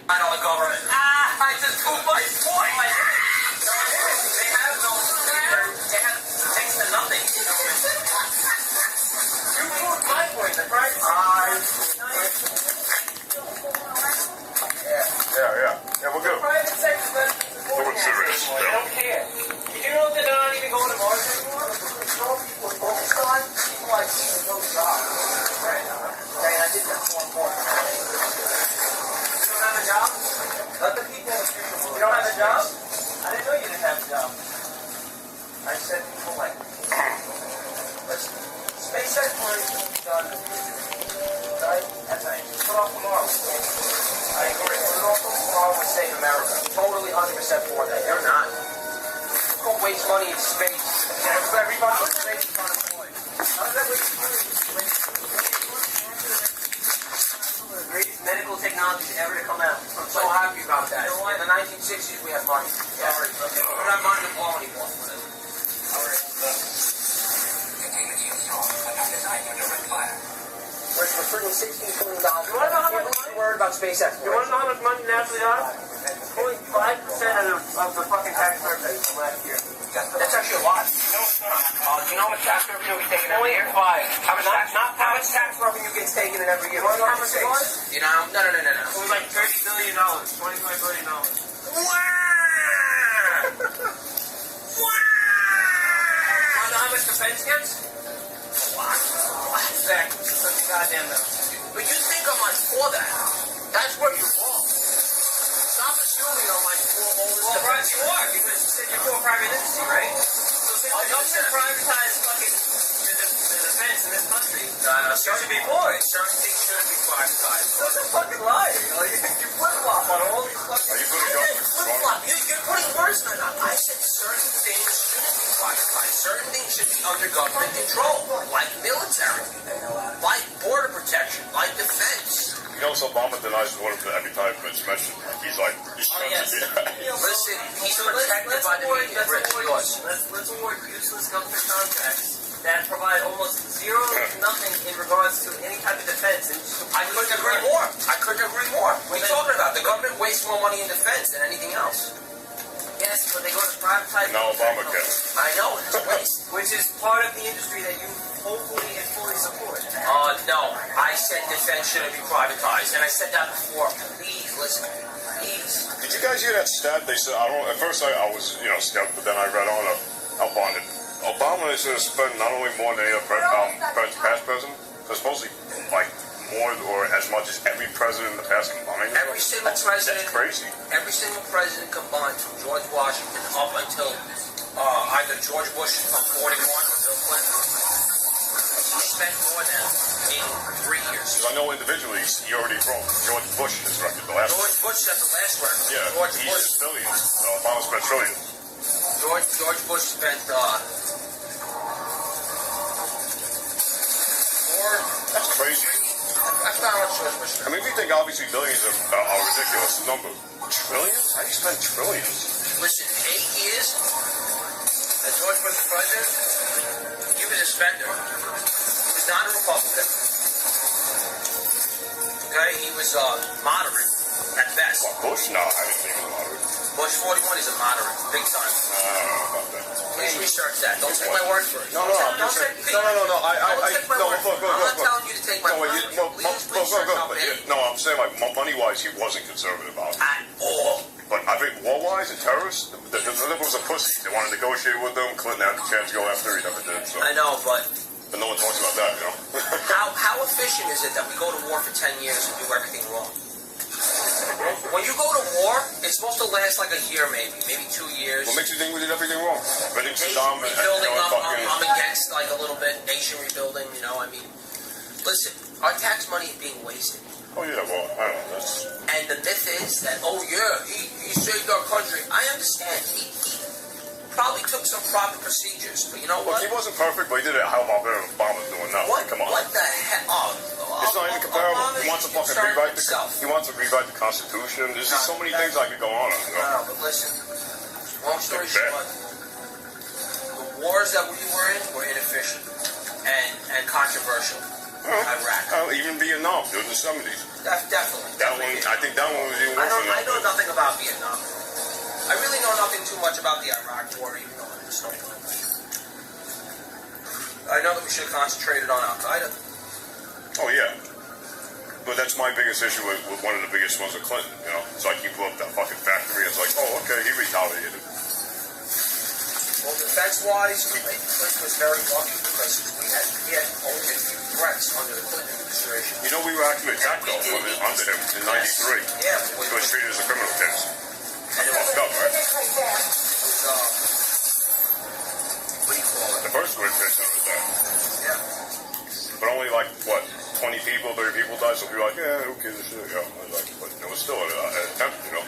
I know the government. I just proved my point. They have no. They have next to nothing. You proved my point. The price. Yeah, we'll go. Private sector. We're serious. They don't care. Did you know that they're not even going to Mars anymore? People are focused on people like me with no job. Right. I think that's more important. You don't have a job? Let the people in the future. You don't have a job? I didn't know you didn't have a job. I said people like me. Listen, space exploration will be done in the future. Right? That's right. Put off tomorrow. I agree. Put it off tomorrow and save America. Totally 100% for that. You're not. Don't waste money in space. Everybody in space is unemployed. How does that waste money in space? The greatest medical technology ever to come out. I'm so happy about that. You know what? In the 1960s, we had money. Yeah. Sorry. Okay. We don't have money to blow anymore. Alright. Containment unit strong. Attack designed for direct fire. We're putting $16 billion. You want to know how much money? Worried about space exploration. You want to know how much money NASA got? Only 5% of the fucking tax revenue from last year. That's actually a lot. No, it's not. Do you know how much tax revenue we taken every year? 5. How much tax revenue gets taken in every year? You want to know how much it was? You know, no. It was like $30 billion, $25 billion. Wow! Wow! You want to know how much defense gets? A lot. Exactly. Such a goddamn number. But you think I'm like for that. That's where you're wrong. Stop assuming I'm like for all this. Well, Brad, you are, because you said you're for private industry, right? So since you don't privatize fucking the defense in this country, you should be for it. Certain things shouldn't be privatized. That's a fucking lie. You flip-flop on all these fucking... Are you putting up? Flip-flop. You're putting words in my mouth. I said certain things shouldn't be privatized. Certain things should be under government control, like military, like border protection, like defense. You know, Obama denies water every time it's mentioned. He's like, listen, he's protected by the media rich. Let's award useless government contracts that provide almost zero nothing in regards to any type of defense. And I couldn't agree more. What are you talking about? The government wastes more money in defense than anything else. Yes, but they go to privatize. No, Obamacare. I know, it's a waste. Which is part of the industry that you hopefully and fully support. No. I said defense shouldn't be privatized. And I said that before. Please, listen. Please. Did you guys hear that stat? They said, at first I was, skeptical, but then I read up on it. Obama is going to spend not only more than any other past president, but supposedly like more or as much as every president in the past combined. Every single president. That's crazy. Every single president combined from George Washington up until either George Bush from 41 or Bill Clinton. He spent more than in 3 years. Because I know individually he already broke George Bush's record. George Bush set the last record. Yeah, George he Bush. spent billions. Obama spent trillions. George Bush spent That's crazy. That's not how much George Bush spent. I mean, we think obviously billions are a ridiculous number. Trillions? How do you spend trillions? Listen, 8 years that George Bush was president, he was a spender. He was not a Republican. Okay, he was moderate at best. Well, Bush? No, I didn't think he was moderate. Bush 41 is a moderate, big time. I don't know about that. Please research that. Don't take my word for it. No. I'm not telling you to take my word for it. No, I'm saying like money-wise, he wasn't conservative about it. At all. But I think war-wise and terrorists, the liberals are pussies. They want to negotiate with them. Clinton had the chance to go after. He never did. So. I know, but no one talks about that, How efficient is it that we go to war for 10 years and do everything wrong? When you go to war, it's supposed to last like a year, maybe 2 years. What makes you think we did everything wrong? Nation rebuilding, I'm against like a little bit nation rebuilding. I mean, listen, our tax money is being wasted. Oh yeah, well, I don't know. And the myth is that he saved our country. I understand. He probably took some proper procedures, but you know what? Look, he wasn't perfect, but he did it a hell of a lot better than Obama's doing now. What? Come on. What the hell? It's not even comparable. He wants to fucking rewrite the Constitution. There's just so many things I could go on. No, but listen. Long story short, the wars that we were in were inefficient and controversial. Iraq. Even Vietnam, during the 70s. Definitely. I think that one was even worse. I don't much about the Iraq War, even though there's no point. I know that we should have concentrated on Al Qaeda. Oh yeah, but that's my biggest issue with one of the biggest ones with Clinton. You know, it's like he blew up that fucking factory. It's like, oh, okay, he retaliated. Well, defense-wise, Clinton was very lucky because we had only a few threats under the Clinton administration. You know, we were actually attacked off under him in '93. Yeah, he was treated as a criminal case. And it was fucked up, right? It was, what do you call it? The first witness was that. Yeah. But only like, what, 20 people, 30 people died, so people were like, yeah, who gives a shit? You know, but it was still an attempt, you know.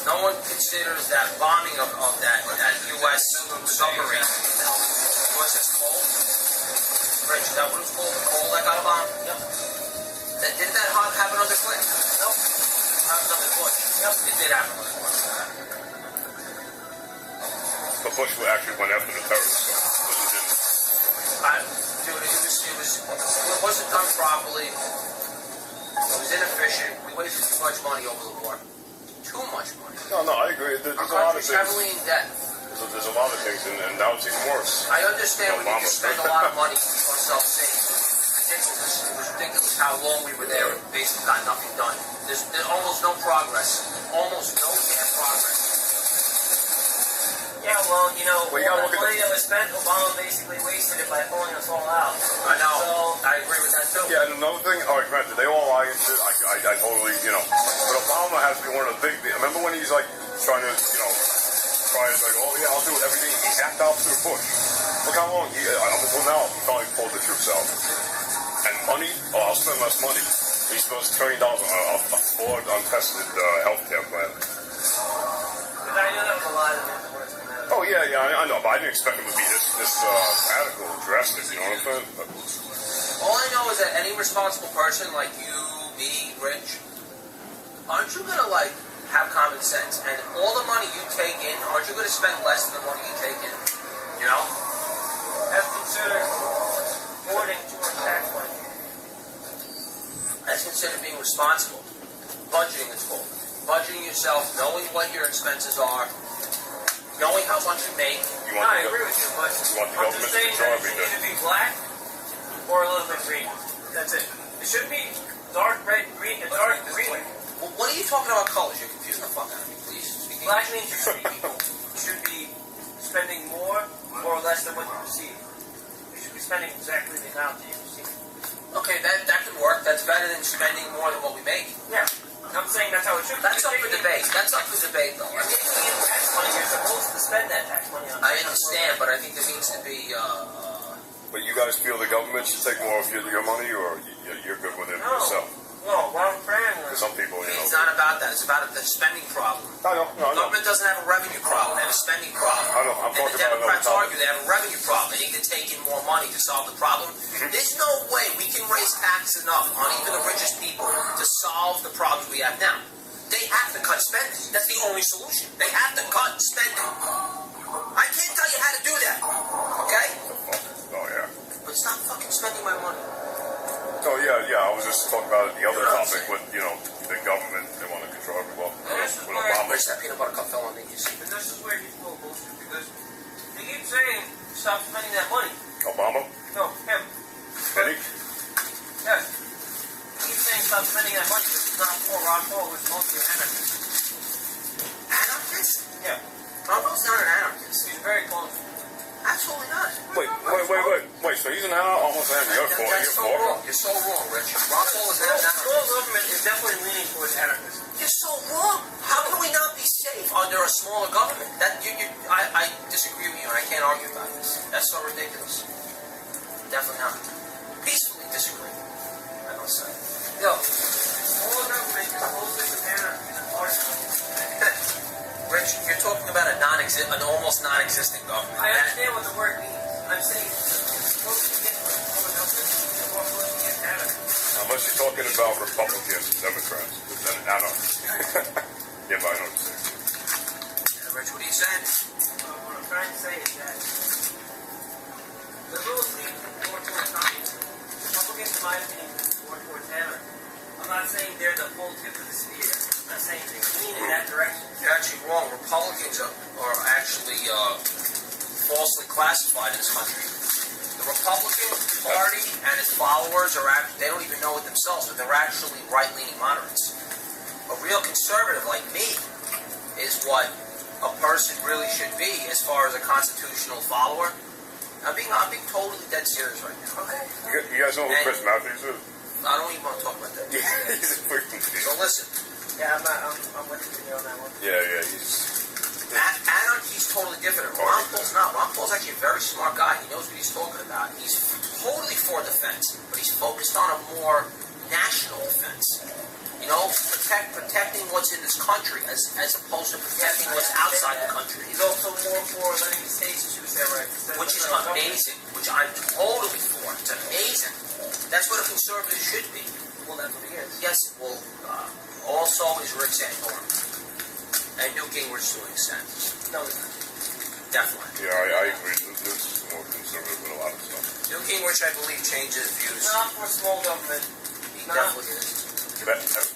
No one considers that bombing of that U.S. submarine. Was it coal? Rich, is that what it was called? The coal that got bombed? Yep. Didn't that happen under Clinton? Nope. Happened under Bush. Yep. It did happen under Bush. But Bush actually went after the terrorists, so dude, it wasn't done properly. It was inefficient. We wasted too much money over the war. Too much money. No, I agree. There's Our a lot of country's things. heavily in debt. There's a lot of things, and now it's even worse. I understand we need to spend a lot of money to keep ourselves safe. Ridiculous. It was ridiculous how long we were there and basically got nothing done. There's almost no progress. Almost no damn progress. Yeah, well, you know, Well, you gotta all the look at money that was spent, Obama basically wasted it by pulling us all out. I know. So, I agree with that too. Yeah, and another thing, all right, granted, they all lie and shit. I totally, you know. But Obama has to be one of the big. Remember when he's like trying to, you know, try to like, oh yeah, I'll do everything. He backed off to Bush. Look how long up until now he finally pulled the troops out. And money, I'll spend less money. He spends $1 trillion on a flawed, untested healthcare plan. but I knew that was a lot of it. Oh yeah, I know, but I didn't expect him to be this radical, drastic. You know what I'm saying? But, All I know is that any responsible person like you, me, Rich, aren't you gonna like have common sense? And all the money you take in, aren't you gonna spend less than the money you take in? You know? That's considered hoarding too much tax money. That's considered being responsible. Budgeting, it's called. Budgeting yourself, knowing what your expenses are, knowing how much you make. you No, want I the, agree with you, but you want the I'm government just to saying control that it should everything. either be black or a little bit green. That's it. It shouldn't be dark red, green, and dark green. Well, what are you talking about colors? You're confusing the fuck out of me, please. Speak Black English. means you should be spending more or less than what you receive. You should be spending exactly the amount that you receive. Okay, that could work. That's better than spending more than what we make. Yeah. I'm saying that's how it should be. That's up for debate. That's up for debate, though. You're taking in tax money. You're supposed to spend that tax money on. I understand, but I think there needs to be. But you guys feel the government should take more of your money, or you're good with it No. yourself? No, wrong friend. Because some people, you It's know. not about that. It's about the spending problem. I know. Government doesn't have a revenue problem. They have a spending problem. I know. I'm And talking the about another Democrats topic. argue they have a revenue problem. They need to take in more money to solve the problem. There's no way we can raise tax enough on even the richest people to solve the problems we have now. They have to cut spending. That's the only solution. They have to cut spending. I can't tell you how to do that. Okay? Oh yeah. But stop fucking spending my money. Oh yeah. I was just talking about the other topic with, you know, the government. They want to control everyone. With Obama. Where's that peanut butter cup fell on me? You see? And this is where he's full of bullshit because they keep saying stop spending that money. Obama. No, him. Vinny. Yes. He keeps saying stop spending that money because it's not for Ron Paul, who's mostly an anarchist. Anarchist? Yeah. Ron Paul's not an anarchist. He's very close. Absolutely not. Wait. So he's an almost an You're for. That's so wrong. You're so wrong, Rich. Ron Paul is not an World anarchist. government is definitely leaning towards anarchism. You're so wrong. How can we not be safe under a smaller government? I disagree with you, and I can't argue about this. That's so ridiculous. Definitely not. Peacefully disagree. I don't say. Yo, All government is mostly with anarchy. Rich, you're talking about an almost non-existent government. I understand what the word means. I'm saying it's supposed to get all the government is more supposed to get anarchy. Unless you're talking about Republicans and Democrats, then anarchy. Yeah, but I know what you're saying. Rich, what are you saying? What I'm trying to say is that liberals lean more towards communism. Republicans, in my opinion, lean more towards anarchy. I'm not saying they're the full tip of the spear. I'm not saying they lean in that direction. You're actually wrong. Republicans are themselves, but they're actually right-leaning moderates. A real conservative like me is what a person really should be as far as a constitutional follower. I'm being totally dead serious right now. Okay. You guys know who Chris Matthews is? I don't even want to talk about that. He's a freaking So listen. Yeah, I'm with you on that one. Yeah, he's... Anarchy's totally different. Ron Paul's not. Ron Paul's actually a very smart guy. He knows what he's talking about. He's totally for defense, but he's focused on a more national defense. You know, protecting what's in this country as opposed to protecting what's outside the country. He's also more for letting the states choose their rights. Which is amazing. Which I'm totally for. It's amazing. That's what a conservative should be. Well, that's what he is. Yes. Well, also is Rick Santorum. And Newt Gingrich to an extent. No, he's not. Definitely. Yeah, I agree. Newt's more conservative with a lot of stuff. Newt Gingrich, I believe, changes views. Not for small government. He definitely is.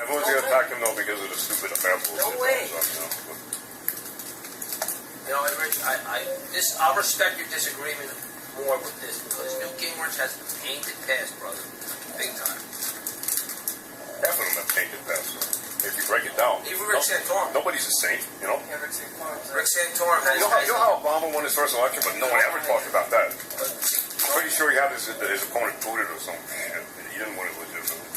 Everyone's going to attack him, though, because of the stupid affair bullshit. No way. You know, Rich, I'll respect your disagreement more with this, because Newt Gingrich has a tainted past, brother. Big time. Half of them have tainted past. If you break it down. Even Rick Santorum. Nobody's a saint, you know? Yeah, Rick Santorum. Rick Santorum has... You know how Obama won his first election, but no one ever talked about that. I'm pretty sure he had his opponent booted or some shit. He didn't win it legitimately.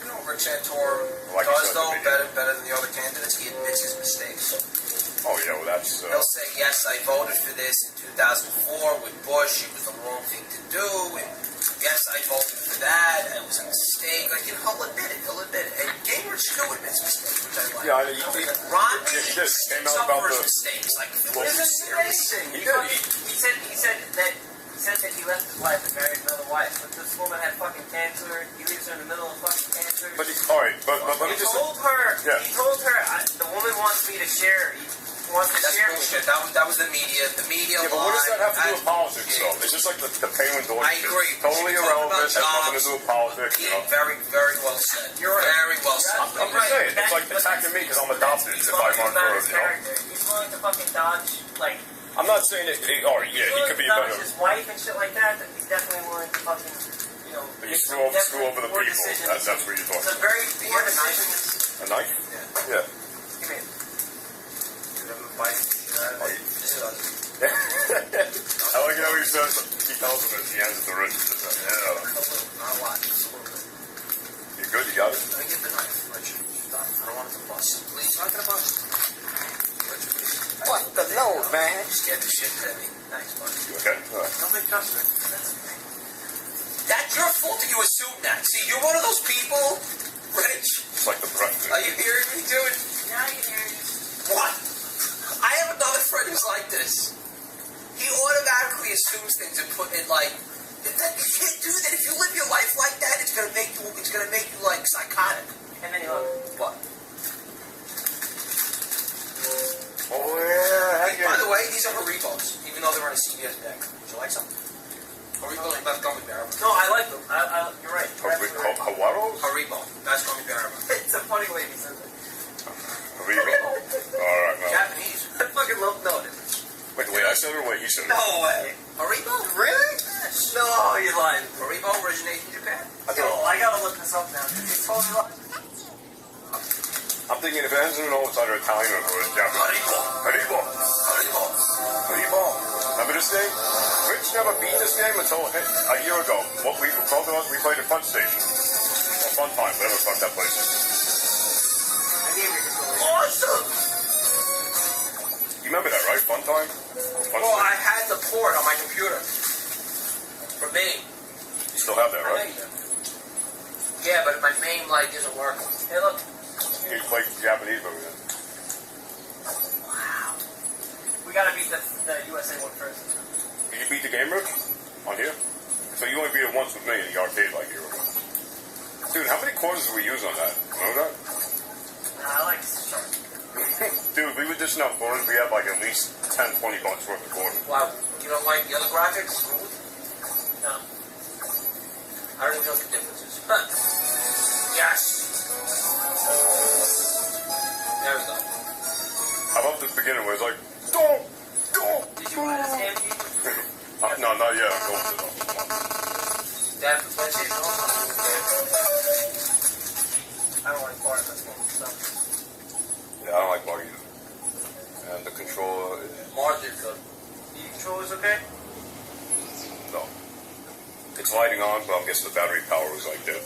You know, Rick Santorum does, though, better than the other candidates. He admits his mistakes. Oh, yeah, well, that's... He'll say, yes, I voted for this in 2004 with Bush. It was the wrong thing to do. And yes, I voted for that. It was a mistake. Like, he'll admit it. He'll admit it. And Gingrich too admits mistakes, which I like. Yeah, Romney came out sticks up about for his the... mistakes. Like, Well, this is serious. He said that he left his wife and married another wife, but this woman had fucking cancer. He leaves her in the middle of fucking cancer. But alright, but let me He just... told her, Yeah. the woman wants me to share. He wants to That's share. bullshit. That was the media. The media Yeah, but what does that have to do with lied. politics, though? It's just like the penguin door I shit. agree. Totally She talked irrelevant. about Has nothing to jobs. do with politics, you Yeah, know? very, very well said. You're right. Very well said. I'm just saying, it's like attacking me because I'm adopted if I run for, his you know? character. He's willing to fucking dodge, like... I'm not saying that, alright, yeah, he could be a better... his wife and shit like that, he's definitely willing to fucking, you know... You screw over the people. That's what you're talking It's a about. very Do you poor have a knife? decision. A knife? Yeah. Give me it. You have a bite? This does. I like how he says, he tells him at the end of the wrist. A little, not a lot. Just a little bit. You good? You got it? Let me get the knife, Richard. Stop. I don't want it to bust. Please, not gonna bust. Richard, please. What the load, man? Scared the shit out of me. Thanks, buddy. You okay? All right. Nobody trust me. That's your fault that you assume that. See, you're one of those people, Rich. It's like the breath. Are you hearing me do it? Yeah, I can hear you. What? I have another friend who's like this. He automatically assumes things and put in like, you can't do that. If you live your life like that, it's gonna make you like psychotic. And then you look. What? Oh, yeah. Hey, by the way, these are Haribos, even though they're on a CVS bag. Would you like some? Haribo left gummy bear. No, I like them. You're right. Hawaros? Haribo, that's gummy bear. It's a funny way he says it. Haribo. All right, man. Japanese. I fucking love no. Wait, the way I said it or the way he said it? No way. Haribo? Really? Yes. No, you're lying. Haribo originates in Japan. Yo, I gotta look this up now. He's totally lying. I'm thinking if it ends in an O, it's either Italian or it's Japanese. Haribo. Haribo. Haribo. Remember this game? Rich never beat this game until a year ago. What we both of us, we played at Fun Station. Or Fun Time, whatever the fuck that place is. I gave you control. Awesome. You remember that, right? Fun Time? Well, I had the port on my computer. For Maine. You still have that, right? Yeah, but my main light isn't working. Hey, look. You play Japanese movie then. Wow. We gotta beat the USA one first. Did you beat the game, Rick? On here? So you only beat it once with me in the arcade like a year ago. Dude, how many quarters did we use on that? Remember that? Nah, I like shark. Dude, we were dishing out quarters. We had like at least 10, 20 bucks worth of quarters. Wow. You don't like the other graphics? No. I don't even know what the difference is. Huh. Yes. There we go. How about this beginning where it's like, don't. Did you buy this game? No, not yet. I'm going to That PlayStation also? controller. Margin code. The controller is okay? No. It's lighting on, but I'm guessing the battery power was like that.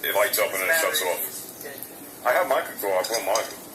It lights up and then it shuts off. I have my controller. I put mine.